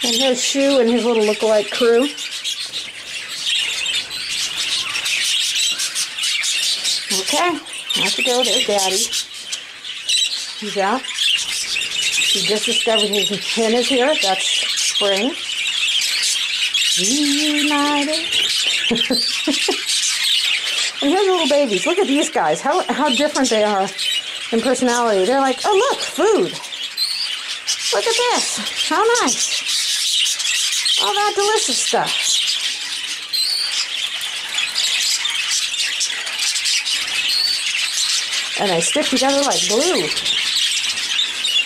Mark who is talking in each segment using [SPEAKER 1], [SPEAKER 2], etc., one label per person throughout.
[SPEAKER 1] And here's Shu and his little lookalike crew. Okay, have to go. There's Daddy. He's out. He just discovered his hen is here. That's Spring. Reunited. And here's the little babies. Look at these guys. How different they are in personality. They're like, oh look, food. Look at this. How nice. All that delicious stuff. And they stick together like glue.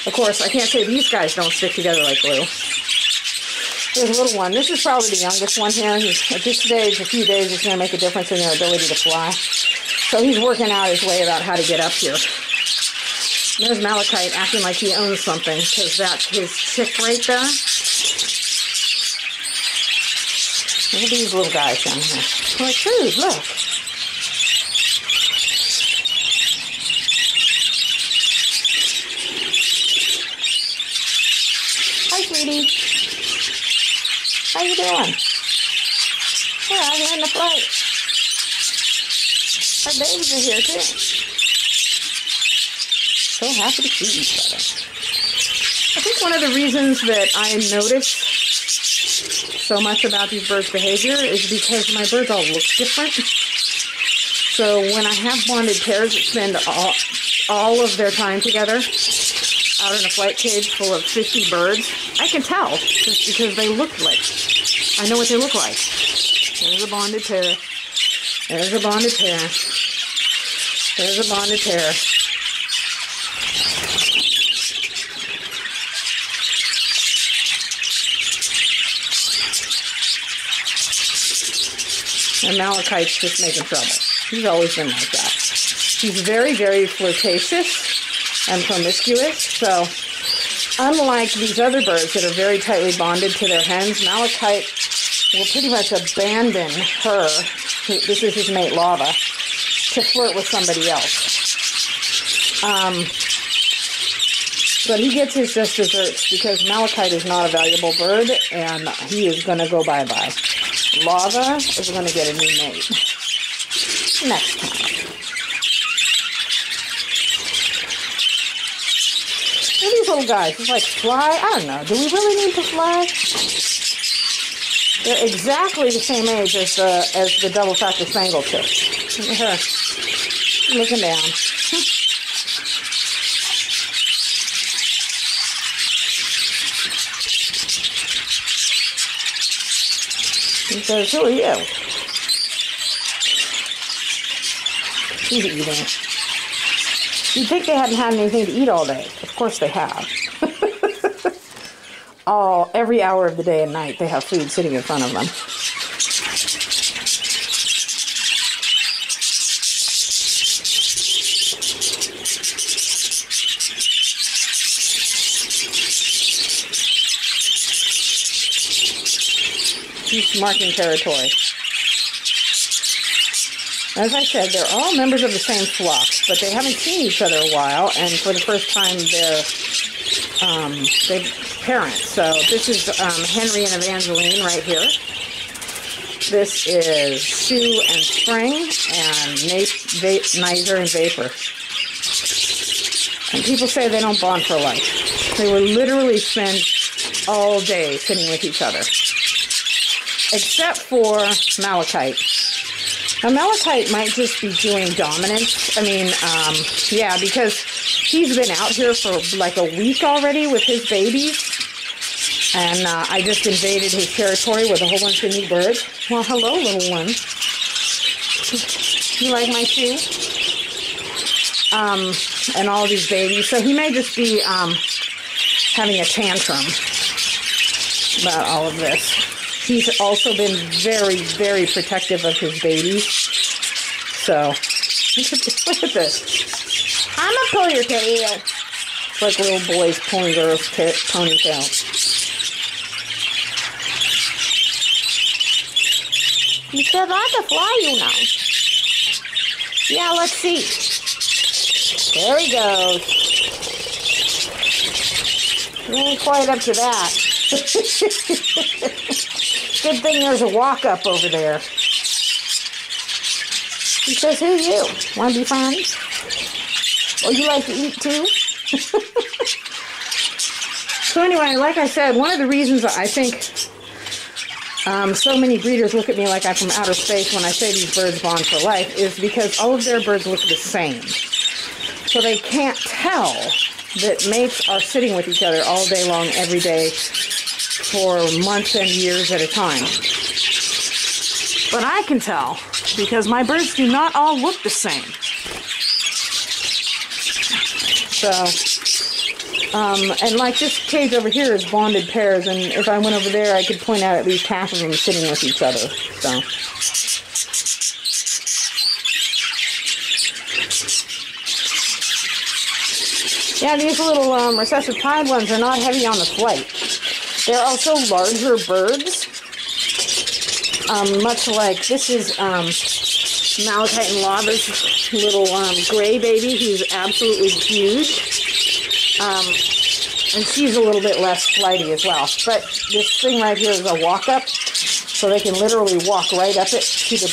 [SPEAKER 1] Of course, I can't say these guys don't stick together like glue. There's a little one. This is probably the youngest one here. At this stage, a few days is going to make a difference in their ability to fly. So he's working out his way about how to get up here. And there's Malachite acting like he owns something, because that's his chick right there. Look at these little guys down here. They're like, food, look. Hi, sweetie. How you doing? We're out here in the flight. Our babies are here too. So happy to see each other. I think one of the reasons that I notice so much about these birds' behavior is because my birds all look different. So when I have bonded pairs that spend all of their time together out in a flight cage full of 50 birds, I can tell just because they look like, I know what they look like. There's a bonded pair. There's a bonded pair. There's a bonded pair. And Malachite's just making trouble. He's always been like that. He's very, very flirtatious and promiscuous. So, unlike these other birds that are very tightly bonded to their hens, Malachite will pretty much abandon her, this is his mate Lava, to flirt with somebody else. But he gets his just desserts because Malachite is not a valuable bird and he is going to go bye-bye. Lava is going to get a new mate next time. Look at these little guys. It's like fly. I don't know. Do we really need to fly? They're exactly the same age as the double factor spangled chick. Look at her. Looking down. He says, who are you? He's eating. You'd think they hadn't had anything to eat all day. Of course they have. Every hour of the day and night they have food sitting in front of them. He's marking territory. As I said, they're all members of the same flock, but they haven't seen each other a while, and for the first time they're parents. So this is Henry and Evangeline right here. This is Shu and Spring, and Nizer and Vapor. And people say they don't bond for life. They will literally spend all day sitting with each other. Except for Malachite. Now, Malachite might just be doing dominance. I mean, yeah, because he's been out here for like a week already with his babies. And I just invaded his territory with a whole bunch of new birds. Well, hello, little one. You like my shoe? And all these babies. So he may just be having a tantrum about all of this. He's also been very, very protective of his babies. So, look at this. I'm gonna pull your tail. It's like little boys pulling girls' ponytail. He said, I can fly you now. Yeah, let's see. There he goes. He ain't quite up to that. Good thing there's a walk-up over there. He says, who you? Want to be friends? Oh, you like to eat too? So anyway, like I said, one of the reasons I think so many breeders look at me like I'm from outer space when I say these birds bond for life is because all of their birds look the same. So they can't tell that mates are sitting with each other all day long, every day, for months and years at a time. But I can tell, because my birds do not all look the same. So, and like this cage over here is bonded pairs, and if I went over there, I could point out at least half of them sitting with each other. So. Yeah, these little recessive pied ones are not heavy on the flight. They're also larger birds. Much like this is Malachite and Lava's little gray baby, who's absolutely huge. And she's a little bit less flighty as well. But this thing right here is a walk-up, so they can literally walk right up it to the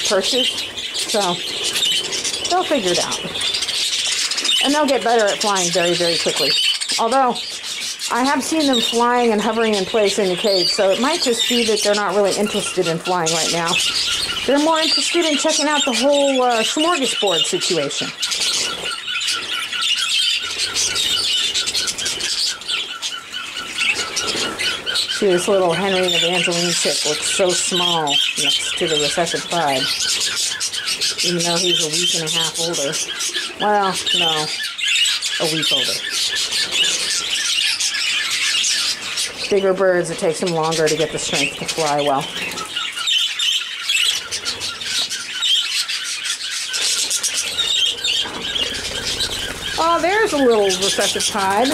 [SPEAKER 1] perches. So they'll figure it out. And they'll get better at flying very, very quickly. Although, I have seen them flying and hovering in place in the cage, so it might just be that they're not really interested in flying right now. They're more interested in checking out the whole smorgasbord situation. See, this little Henry and Evangeline chick looks so small next to the recessive pied, even though he's a week and a half older. Well, no, a week older. Bigger birds, it takes them longer to get the strength to fly well. Oh, there's a little recessive pied.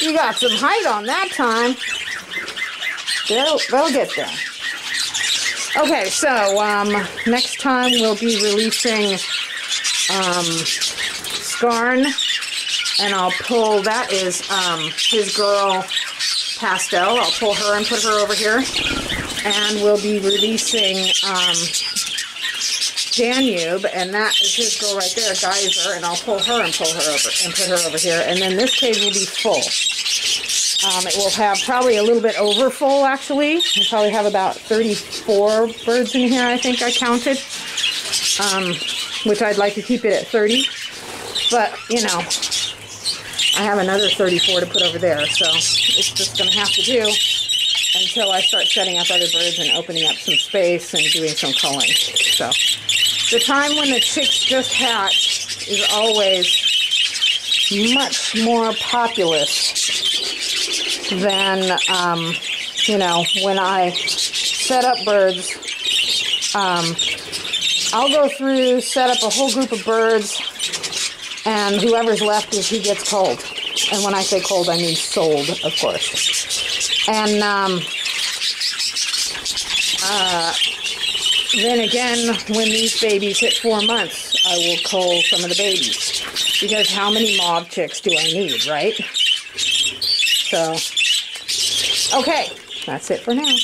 [SPEAKER 1] You got some height on that time. They'll get there. Okay, so next time we'll be releasing Scarn, and I'll pull, that is his girl Pastel. I'll pull her and put her over here. And we'll be releasing Danube, and that is his girl right there, Geyser, and I'll pull her and put her over here. And then this cage will be full. It will have probably a little bit over full, actually. We'll probably have about 34 birds in here, I think I counted. Which I'd like to keep it at 30. But, you know, I have another 34 to put over there, so it's just going to have to do until I start setting up other birds and opening up some space and doing some culling. So, the time when the chicks just hatch is always much more populous than, you know, when I set up birds. I'll go through, set up a whole group of birds, and whoever's left is who gets culled. And when I say culled, I mean sold, of course. And then again, when these babies hit 4 months, I will cull some of the babies. Because how many mauve chicks do I need, right? So, okay, that's it for now.